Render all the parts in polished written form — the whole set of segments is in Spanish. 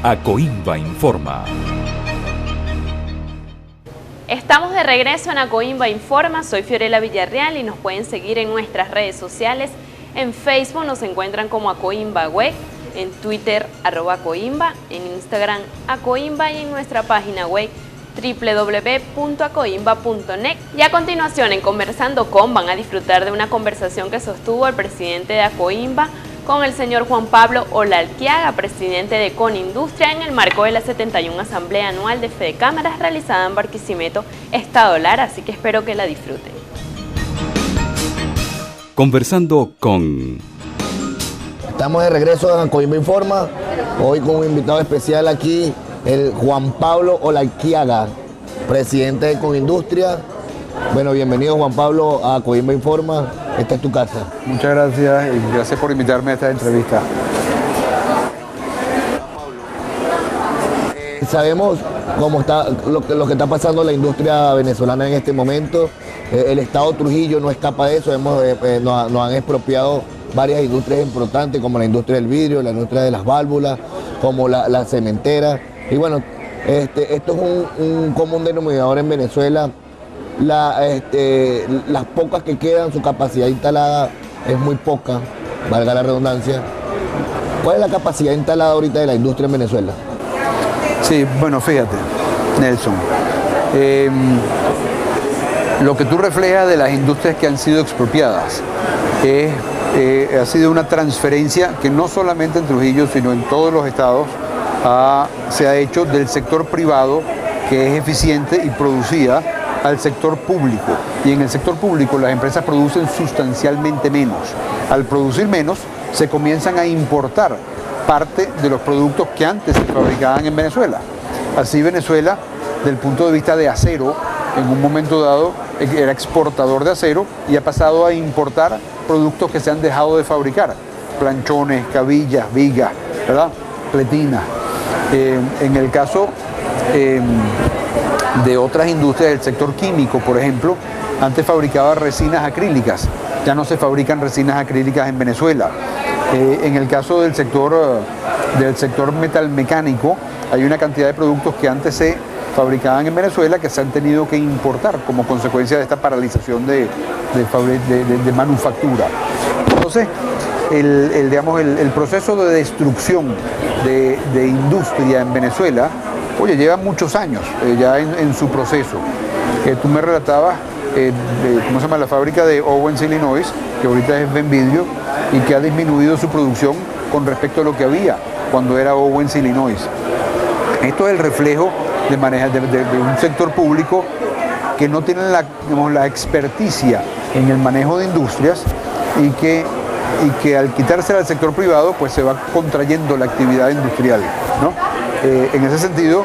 Acoimba Informa. Estamos de regreso en Acoimba Informa, soy Fiorella Villarreal y nos pueden seguir en nuestras redes sociales. En Facebook nos encuentran como Acoimba Web, en Twitter @Acoimba, en Instagram Acoimba y en nuestra página web www.acoimba.net. Y a continuación en Conversando Con van a disfrutar de una conversación que sostuvo el presidente de Acoimba con el señor Juan Pablo Olalquiaga, presidente de Conindustria, en el marco de la 71 Asamblea Anual de Fedecámaras realizada en Barquisimeto, Estado Lara, así que espero que la disfruten. Conversando con... Estamos de regreso en Acoimba Informa, hoy con un invitado especial aquí, el Juan Pablo Olalquiaga, presidente de Conindustria. Bueno, bienvenido Juan Pablo a Acoimba Informa, esta es tu casa. Muchas gracias y gracias por invitarme a esta entrevista. Sabemos cómo está lo que está pasando en la industria venezolana en este momento. El Estado Trujillo no escapa de eso. Nos han expropiado varias industrias importantes, como la industria del vidrio, la industria de las válvulas, como la cementera. Y bueno, esto es un común denominador en Venezuela. Las pocas que quedan, su capacidad instalada es muy poca, valga la redundancia. ¿Cuál es la capacidad instalada ahorita de la industria en Venezuela? Sí, bueno, fíjate, Nelson, lo que tú reflejas de las industrias que han sido expropiadas ha sido una transferencia que no solamente en Trujillo, sino en todos los estados se ha hecho del sector privado, que es eficiente y producida, al sector público. Y en el sector público las empresas producen sustancialmente menos. Al producir menos, se comienzan a importar parte de los productos que antes se fabricaban en Venezuela. Así Venezuela, del punto de vista de acero, en un momento dado era exportador de acero y ha pasado a importar productos que se han dejado de fabricar. Planchones, cabillas, vigas, ¿verdad? Pletina. En el caso de otras industrias del sector químico, por ejemplo, antes fabricaba resinas acrílicas, ya no se fabrican resinas acrílicas en Venezuela. En el caso del sector metalmecánico, hay una cantidad de productos que antes se fabricaban en Venezuela que se han tenido que importar como consecuencia de esta paralización de manufactura. Entonces, el proceso de destrucción de industria en Venezuela, lleva muchos años ya en su proceso. Tú me relatabas, ¿cómo se llama? La fábrica de Owens, Illinois, que ahorita es Venvidrio, y que ha disminuido su producción con respecto a lo que había cuando era Owens, Illinois. Esto es el reflejo de un sector público que no tiene la experticia en el manejo de industrias y que al quitarse al sector privado, pues se va contrayendo la actividad industrial, ¿no? En ese sentido,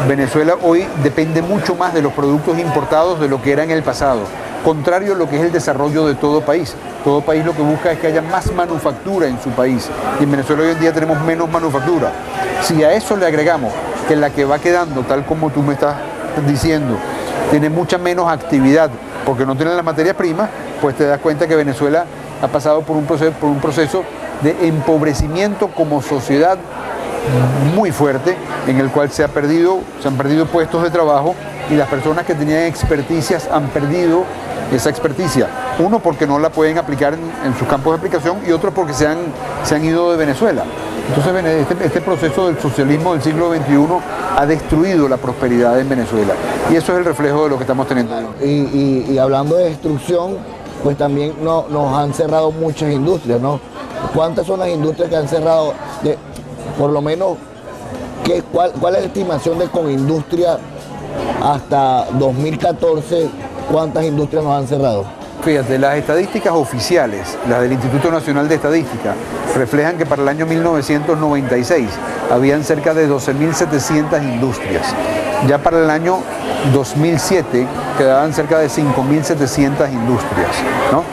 Venezuela hoy depende mucho más de los productos importados de lo que era en el pasado, contrario a lo que es el desarrollo de todo país. Todo país lo que busca es que haya más manufactura en su país, y en Venezuela hoy en día tenemos menos manufactura. Si a eso le agregamos que la que va quedando, tal como tú me estás diciendo, tiene mucha menos actividad porque no tiene las materias primas, pues te das cuenta que Venezuela ha pasado por un proceso de empobrecimiento como sociedad muy fuerte, en el cual se han perdido puestos de trabajo, y las personas que tenían experticias han perdido esa experticia. Uno, porque no la pueden aplicar en sus campos de aplicación, y otro porque se han ido de Venezuela. Entonces este proceso del socialismo del siglo XXI ha destruido la prosperidad en Venezuela, y eso es el reflejo de lo que estamos teniendo. Y hablando de destrucción, pues también nos han cerrado muchas industrias, ¿no? ¿Cuántas son las industrias que han cerrado? Por lo menos, ¿cuál es la estimación de Conindustria hasta 2014? ¿Cuántas industrias nos han cerrado? Fíjate, las estadísticas oficiales, las del Instituto Nacional de Estadística, reflejan que para el año 1996 habían cerca de 12.700 industrias. Ya para el año 2007 quedaban cerca de 5.700 industrias, ¿no?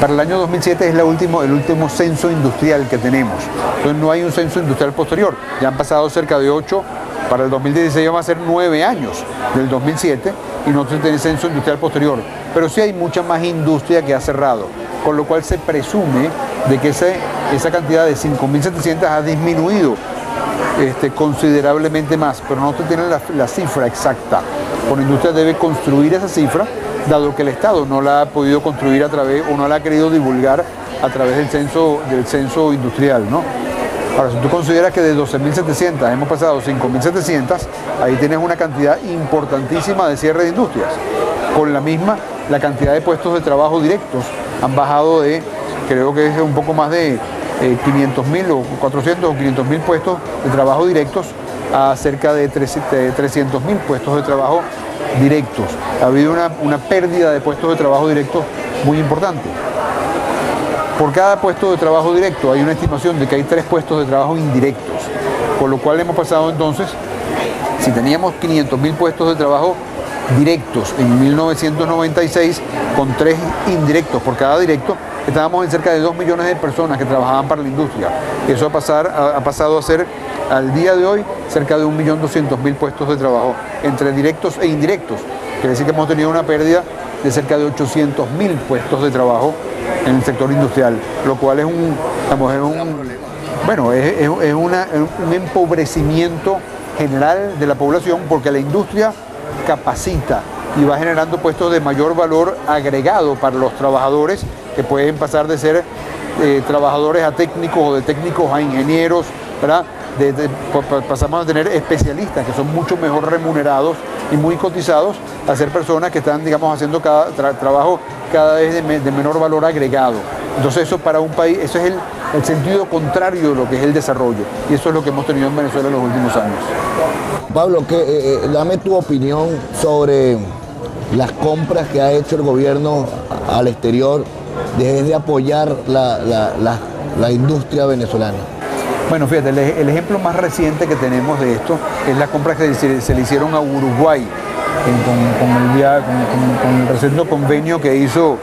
Para el año 2007 es el último censo industrial que tenemos. Entonces no hay un censo industrial posterior. Ya han pasado cerca de 8, para el 2016 van a ser 9 años del 2007 y no se tiene censo industrial posterior. Pero sí hay mucha más industria que ha cerrado. con lo cual se presume de que esa cantidad de 5.700 ha disminuido considerablemente más, pero no se tiene la cifra exacta. La industria debe construir esa cifra, dado que el Estado no la ha podido construir a través, o no la ha querido divulgar a través del censo industrial, ¿no? Ahora, si tú consideras que de 12.700 hemos pasado a 5.700, ahí tienes una cantidad importantísima de cierre de industrias. Con la cantidad de puestos de trabajo directos han bajado de, creo que es un poco más de 500.000 o 400 o 500.000 puestos de trabajo directos a cerca de 300.000 puestos de trabajo directos. Ha habido una pérdida de puestos de trabajo directos muy importante. Por cada puesto de trabajo directo hay una estimación de que hay 3 puestos de trabajo indirectos, con lo cual hemos pasado entonces, si teníamos 500.000 puestos de trabajo directos en 1996, con 3 indirectos por cada directo, estábamos en cerca de 2 millones de personas que trabajaban para la industria. Eso ha pasado a ser, al día de hoy, cerca de 1.200.000 puestos de trabajo entre directos e indirectos. Quiere decir que hemos tenido una pérdida de cerca de 800.000 puestos de trabajo en el sector industrial, lo cual es un empobrecimiento general de la población, porque la industria capacita y va generando puestos de mayor valor agregado para los trabajadores, que pueden pasar de ser trabajadores a técnicos o de técnicos a ingenieros, ¿verdad? Pasamos a tener especialistas que son mucho mejor remunerados y muy cotizados, a ser personas que están, digamos, haciendo trabajo cada vez de menor valor agregado. Entonces eso para un país, eso es el sentido contrario de lo que es el desarrollo, y eso es lo que hemos tenido en Venezuela en los últimos años. Pablo, dame tu opinión sobre las compras que ha hecho el gobierno al exterior desde apoyar la industria venezolana. Bueno, fíjate, el ejemplo más reciente que tenemos de esto es la compra que se le hicieron a Uruguay con el reciente convenio que hizo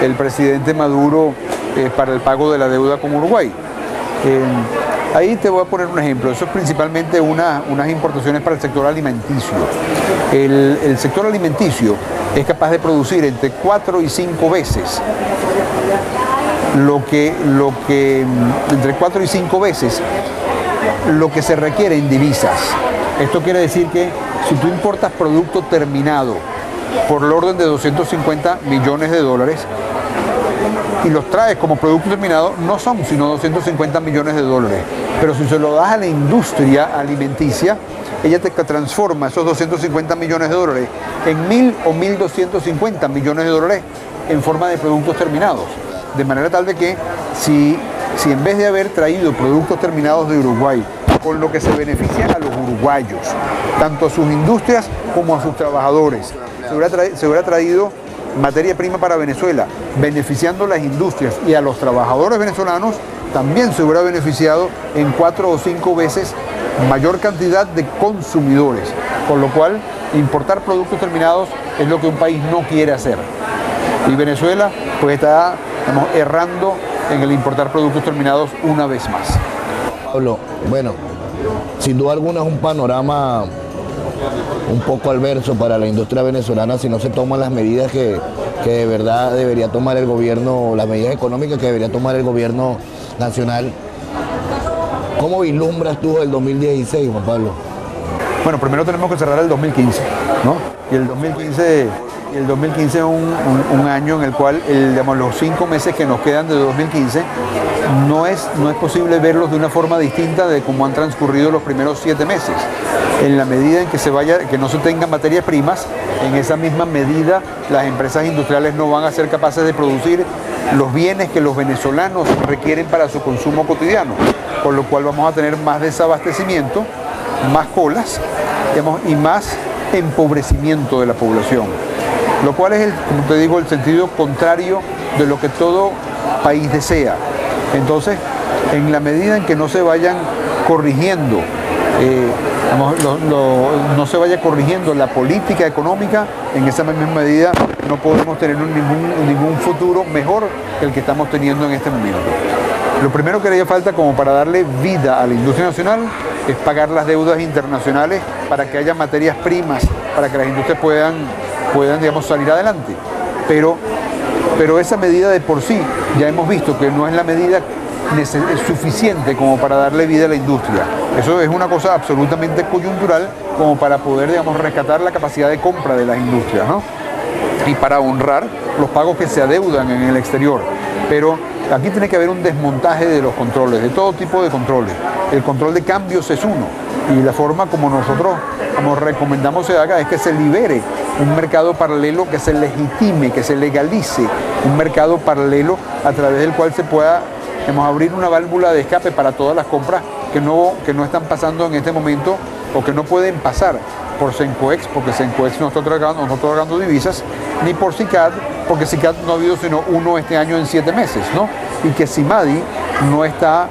el presidente Maduro para el pago de la deuda con Uruguay. Ahí te voy a poner un ejemplo. Eso es principalmente unas importaciones para el sector alimenticio. El sector alimenticio es capaz de producir entre 4 y 5 veces entre 4 y 5 veces lo que se requiere en divisas. Esto quiere decir que si tú importas producto terminado por el orden de 250 millones de dólares y los traes como producto terminado, no son sino 250 millones de dólares. Pero si se lo das a la industria alimenticia, ella te transforma esos 250 millones de dólares en 1.000 o 1.250 millones de dólares en forma de productos terminados. De manera tal de que si en vez de haber traído productos terminados de Uruguay, con lo que se beneficia a los uruguayos, tanto a sus industrias como a sus trabajadores, se hubiera traído materia prima para Venezuela, beneficiando a las industrias y a los trabajadores venezolanos, también se hubiera beneficiado en 4 o 5 veces mayor cantidad de consumidores, con lo cual importar productos terminados es lo que un país no quiere hacer. Y Venezuela pues está errando en el importar productos terminados una vez más. Pablo, bueno, sin duda alguna es un panorama un poco adverso para la industria venezolana si no se toman las medidas que de verdad debería tomar el gobierno, las medidas económicas que debería tomar el gobierno nacional. ¿Cómo vislumbras tú el 2016, Juan Pablo? Bueno, primero tenemos que cerrar el 2015, ¿no? Y el 2015 es un año en el cual los 5 meses que nos quedan de 2015 no es posible verlos de una forma distinta de cómo han transcurrido los primeros 7 meses. En la medida en que no se tengan materias primas, en esa misma medida las empresas industriales no van a ser capaces de producir los bienes que los venezolanos requieren para su consumo cotidiano, con lo cual vamos a tener más desabastecimiento, más colas, y más empobrecimiento de la población, lo cual es, como te digo, el sentido contrario de lo que todo país desea. Entonces, en la medida en que no se vayan corrigiendo, no se vaya corrigiendo la política económica, en esa misma medida no podemos tener ningún futuro mejor que el que estamos teniendo en este momento. Lo primero que haría falta como para darle vida a la industria nacional es pagar las deudas internacionales para que haya materias primas, para que las industrias puedan digamos, salir adelante. Pero pero esa medida de por sí ya hemos visto que no es la medida suficiente como para darle vida a la industria. Eso es una cosa absolutamente coyuntural como para poder, digamos, rescatar la capacidad de compra de las industrias, ¿no? Y para honrar los pagos que se adeudan en el exterior. Pero aquí tiene que haber un desmontaje de los controles, de todo tipo de controles. El control de cambios es uno, y la forma como nosotros, como recomendamos se haga, es que se libere un mercado paralelo, que se legitime, que se legalice un mercado paralelo a través del cual se pueda abrir una válvula de escape para todas las compras que no están pasando en este momento o que no pueden pasar por Sencoex, porque Sencoex no está otorgando divisas, ni por SICAD, porque SICAD no ha habido sino uno este año en 7 meses, ¿no? Y que CIMADI no está,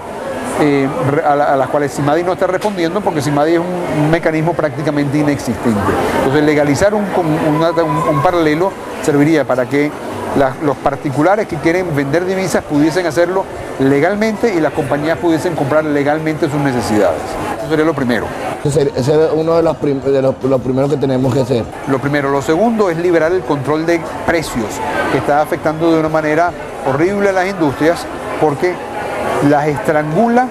a las cuales CIMADI no está respondiendo, porque CIMADI es un mecanismo prácticamente inexistente. Entonces, legalizar un paralelo serviría para que los particulares que quieren vender divisas pudiesen hacerlo legalmente y las compañías pudiesen comprar legalmente sus necesidades. Eso sería lo primero. Ese es uno de los primeros que tenemos que hacer. Lo primero. Lo segundo es liberar el control de precios, que está afectando de una manera horrible a las industrias porque las estrangula,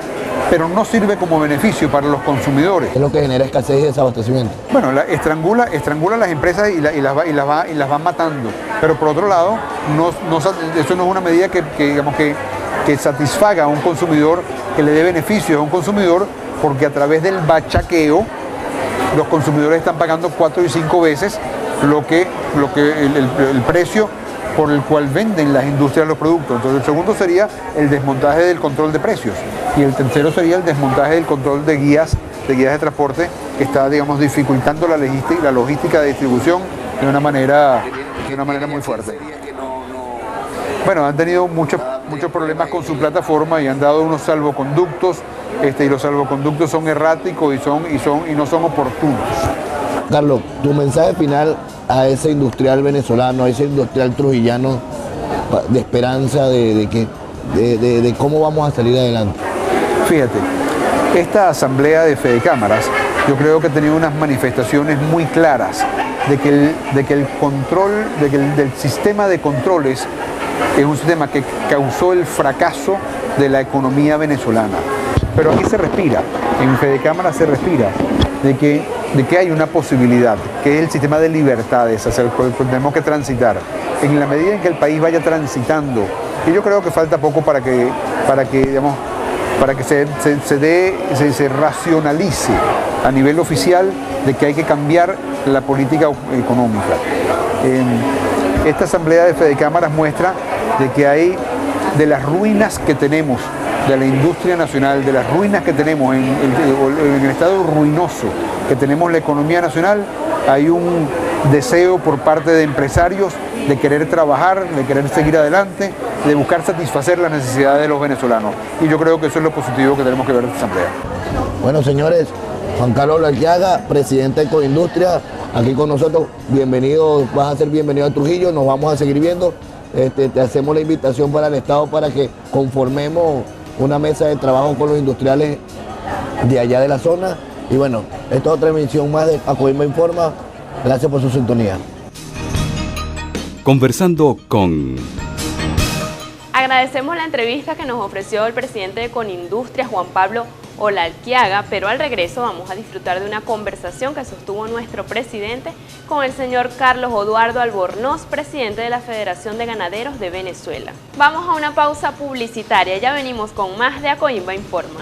pero no sirve como beneficio para los consumidores. Es lo que genera escasez y desabastecimiento. Bueno, estrangula a las empresas y las va matando. Pero por otro lado, eso no es una medida que satisfaga a un consumidor, que le dé beneficios a un consumidor, porque a través del bachaqueo los consumidores están pagando 4 y 5 veces el precio por el cual venden las industrias los productos. Entonces, el segundo sería el desmontaje del control de precios y el tercero sería el desmontaje del control de guías de transporte, que está, digamos, dificultando la logística de distribución de una manera muy fuerte. Bueno, han tenido muchos problemas con su plataforma y han dado unos salvoconductos, y los salvoconductos son erráticos y no son oportunos. Carlos, tu mensaje final a ese industrial venezolano, a ese industrial trujillano, de esperanza de cómo vamos a salir adelante. Fíjate, esta asamblea de Fedecámaras, yo creo que ha tenido unas manifestaciones muy claras de que el sistema de controles es un sistema que causó el fracaso de la economía venezolana. Pero aquí se respira, en Fedecámaras se respira de que hay una posibilidad, que es el sistema de libertades hacia el cual tenemos que transitar. En la medida en que el país vaya transitando, y yo creo que falta poco para que se racionalice a nivel oficial de que hay que cambiar la política económica. Esta asamblea de Fedecámaras muestra de que hay, de las ruinas que tenemos de la industria nacional, de las ruinas que tenemos en el estado ruinoso que tenemos la economía nacional, hay un deseo por parte de empresarios de querer trabajar, de querer seguir adelante, de buscar satisfacer las necesidades de los venezolanos. Y yo creo que eso es lo positivo que tenemos que ver de esta asamblea. Bueno, señores, Juan Carlos Olalquiaga, presidente de Coindustria, aquí con nosotros. Bienvenido, vas a ser bienvenido a Trujillo, nos vamos a seguir viendo. Te hacemos la invitación para el Estado para que conformemos una mesa de trabajo con los industriales de allá de la zona. Y bueno, esta es otra emisión más de Acoimba Informa. Gracias por su sintonía. Conversando con... Agradecemos la entrevista que nos ofreció el presidente de Conindustria, Juan Pablo Olalquiaga, pero al regreso vamos a disfrutar de una conversación que sostuvo nuestro presidente con el señor Carlos Eduardo Albornoz, presidente de la Federación de Ganaderos de Venezuela. Vamos a una pausa publicitaria, ya venimos con más de Acoimba Informa.